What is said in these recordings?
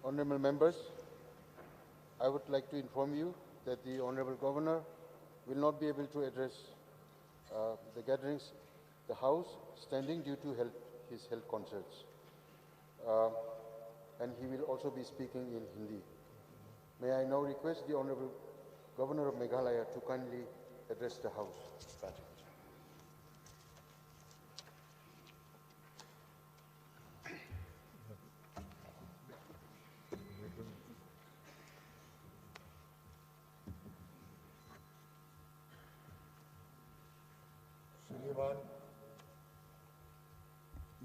Honourable members, I would like to inform you that the Honourable Governor will not be able to address the gatherings, the House, standing due to his health concerns. And he will also be speaking in Hindi. May I now request the Honourable Governor of Meghalaya to kindly address the House. श्रीमान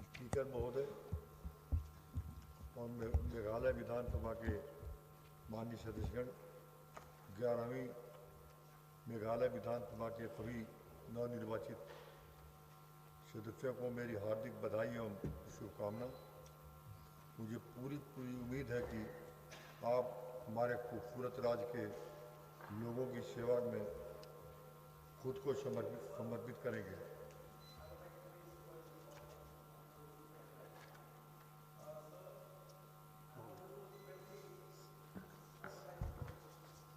speaker महोदय और मेघालय विधानसभा के माननीय सदस्यगण, 11वीं मेघालय विधानसभा के सभी नवनिर्वाचित सदस्यों को मेरी हार्दिक बधाई एवं शुभकामना। मुझे पूरी उम्मीद है कि आप हमारे खूबसूरत राज्य के लोगों की सेवा में खुद को समर्पित करेंगे।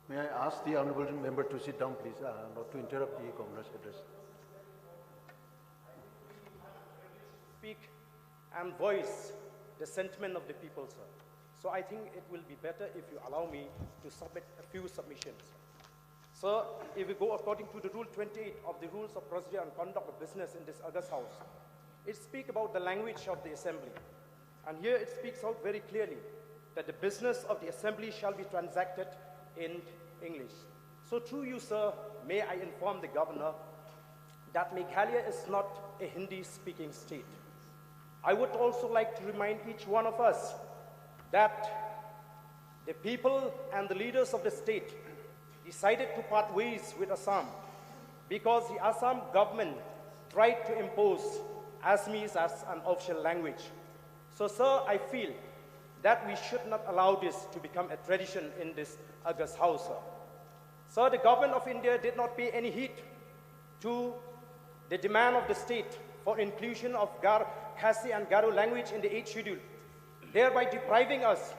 May I ask the Honourable Member to sit down, please, not to interrupt the Governor's address. Speak and voice the sentiment of the people, sir. So I think it will be better if you allow me to submit a few submissions. Sir, if we go according to the Rule 28 of the Rules of Procedure and Conduct of Business in this August House, it speaks about the language of the Assembly. And here it speaks out very clearly that the business of the Assembly shall be transacted in English. So through you, sir, may I inform the Governor that Meghalaya is not a Hindi-speaking state. I would also like to remind each one of us that the people and the leaders of the state decided to part ways with Assam because the Assam government tried to impose Assamese as an official language. So, sir, I feel that we should not allow this to become a tradition in this August House, sir. Sir, the government of India did not pay any heed to the demand of the state for inclusion of Khasi and Garo language in the 8th schedule, thereby depriving us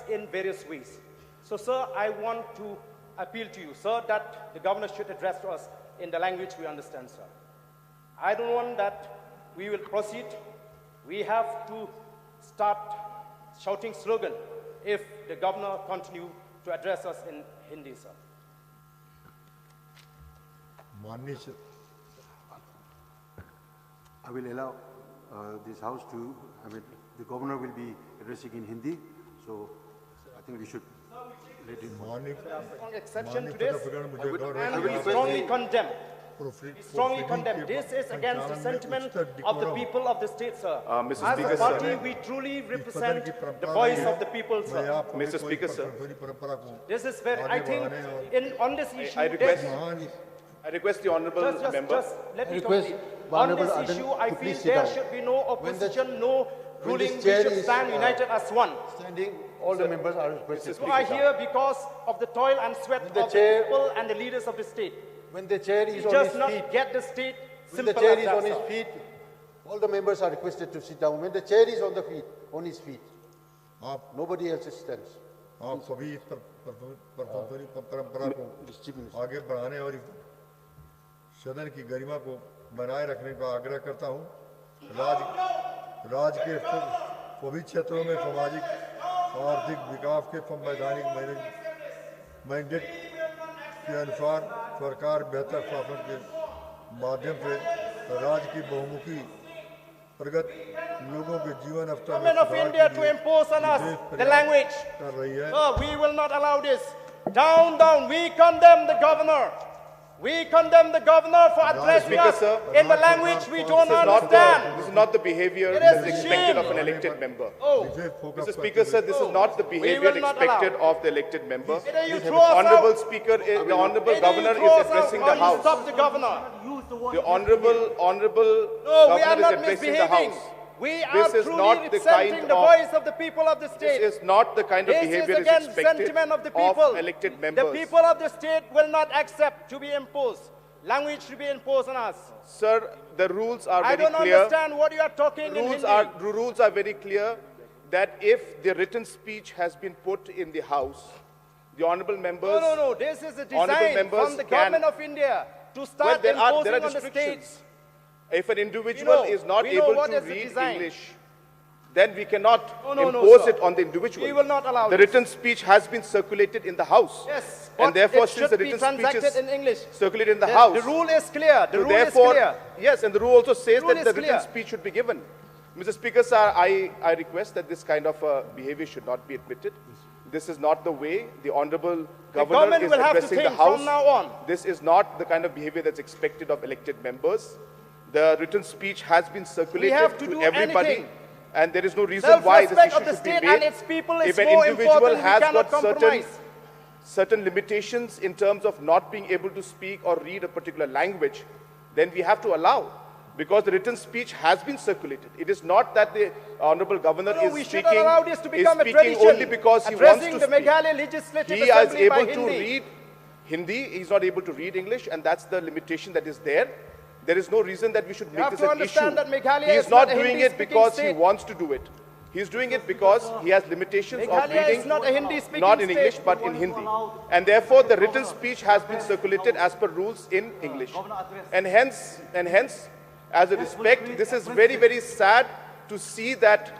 in various ways. So, sir, I want to appeal to you, sir, that the governor should address to us in the language we understand, sir. I don't want that we will proceed. We have to start shouting slogan if the governor continue to address us in Hindi, sir. I will allow this House to, the Governor will be addressing in Hindi, so I think we should let it go. Strong exception to this, and we strongly condemn. We strongly condemn. This is against the sentiment of the people of the state, sir. Mr. As Speaker, a party, sir. we truly represent the voice of the people, sir. Mr. Speaker, sir. This is very, I think, on this issue, I request the honourable member. just let me complete. On this issue, I feel there should be no opposition, no ruling. We should stand united as one. Standing, all the members are requested. So I hear because of the toil and sweat of the people and the leaders of the state. When the chair is We on just his not feet, get the state when the simple chair as is that, on his sir. feet, all the members are requested to sit down. When the chair is on the feet, on his feet, nobody else stands. आप सभी इस परंपरा को आगे बढ़ाने और सदन की गरिमा को बनाए रखने का आग्रह करता हूं। राज्य के सभी क्षेत्रों में सामाजिक आर्थिक विकास के संवैधानिक मैंडेट के अनुसार सरकार बेहतर शासन के माध्यम से राज्य की बहुमुखी प्रगत लोगों के जीवन स्तर में Government of India to impose on us the language. कर रही है। Oh, we will not allow this. Down, down. We condemn the governor. We condemn the governor for addressing us in the language we don't understand. This is not the behaviour It that is is expected of an shame. elected member. Oh, Mr. Speaker, sir, this is not the behaviour will not expected allow. of the elected member. either you The throw us honourable out, speaker, the honourable either you governor throw is us addressing out the or you house. stop the governor. The honourable No, we are governor is not addressing the misbehaving. house. We are This is truly not the representing kind the of- voice of the people of the state. This is not the kind of This behaviour is is against expected sentiment of the people. of elected members. The people of the state will not accept to be imposed. Language to be imposed on us. Sir, the rules are I very don't clear. understand what you are talking in Hindi. Rules are very clear. that if the written speech has been put in the House, the honorable members... No. This is a Honorable design members from the can- government of India to start Well, there are imposing on the restrictions. states. If an individual is not we know able what to is the read design. English, then we cannot No, impose sir. it on the individual. We will not allow The this. written speech has been circulated in the House. Yes, And but therefore, it since the should be written speech transacted is in English. circulated in the House, The rule is clear. The so rule is therefore, clear. yes, and the rule also says Rule that is the written clear. speech should be given. Mr. Speaker, sir, I request that this kind of behavior should not be admitted. This is not the way the Honorable Governor government is will have to addressing the think House. from now on. This is not the kind of behavior that's expected of elected members. The written speech has been circulated have to do everybody. anything. And there is no reason why this Self-respect issue of the should be state made. and its people is If an more individual important, we has cannot got compromise. certain limitations in terms of not being able to speak or read a particular language, then we have to allow, because the written speech has been circulated. It is not that the Honorable Governor No, is we should speaking, not allow this to become a speaking tradition. only because he wants Addressing to the speak. Meghalaya Legislative He is Assembly by able to Hindi. read Hindi, he is not able to read English, and that's the limitation that is there. There is no reason that we should make have this to an issue. understand that Meghalaya He is is not not a doing it Hindi-speaking because he state. wants to do it. He is doing it because he has limitations of Meghalaya reading, is not a Hindi-speaking not in state. English, but in Hindi. And therefore, the written speech has been circulated as per rules in English. And hence, as a respect, this is very, very sad to see that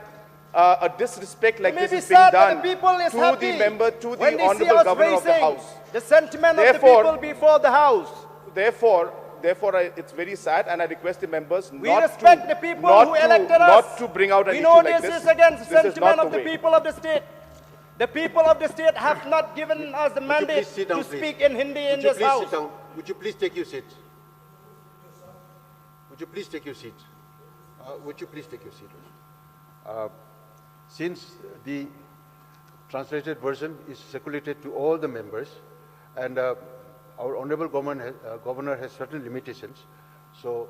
a disrespect like It may this be is being sad, but done the people is to happy the member, to when the they see Honorable us Governor of the raising House. the sentiment Therefore- of the people before the House. Therefore, it's very sad, and I request the members We not respect to, the people not who to- elected us. not to bring out an We issue know like this this. is against the This is sentiment not of the way. people of the state. The people of the state have not given us the Would you mandate please sit down, to please? speak in Hindi in Would you this please House. sit down? Would you please take your seat? Would you please take your seat? Would you please take your seat? Since the translated version is circulated to all the members, and our Honorable Governor has certain limitations, so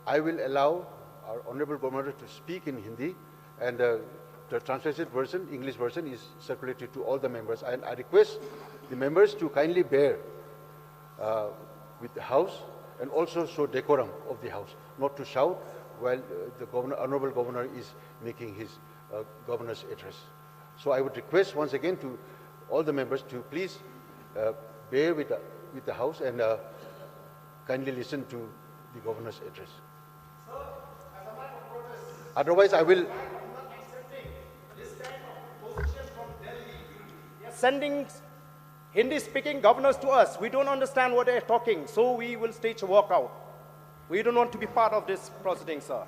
I will allow our Honorable Governor to speak in Hindi, and the translated version, English version, is circulated to all the members. And I request the members to kindly bear with the House and also show decorum of the House, not to shout while the Honorable Governor is making his governor's address. So I would request once again to all the members to please bear with the House and kindly listen to the governor's address. Otherwise, I will. Sending Hindi-speaking governors to us. We don't understand what they're talking, so we will stage a walkout. We don't want to be part of this proceeding, sir.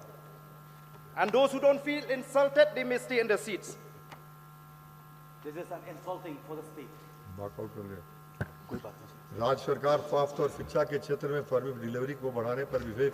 And those who don't feel insulted, they may stay in their seats. This is an insulting for the state. Walkout कर लिया। कोई बात नहीं। राज्य सरकार स्वास्थ्य और शिक्षा के क्षेत्र में फर्मी डिलीवरी को बढ़ाने पर विशेष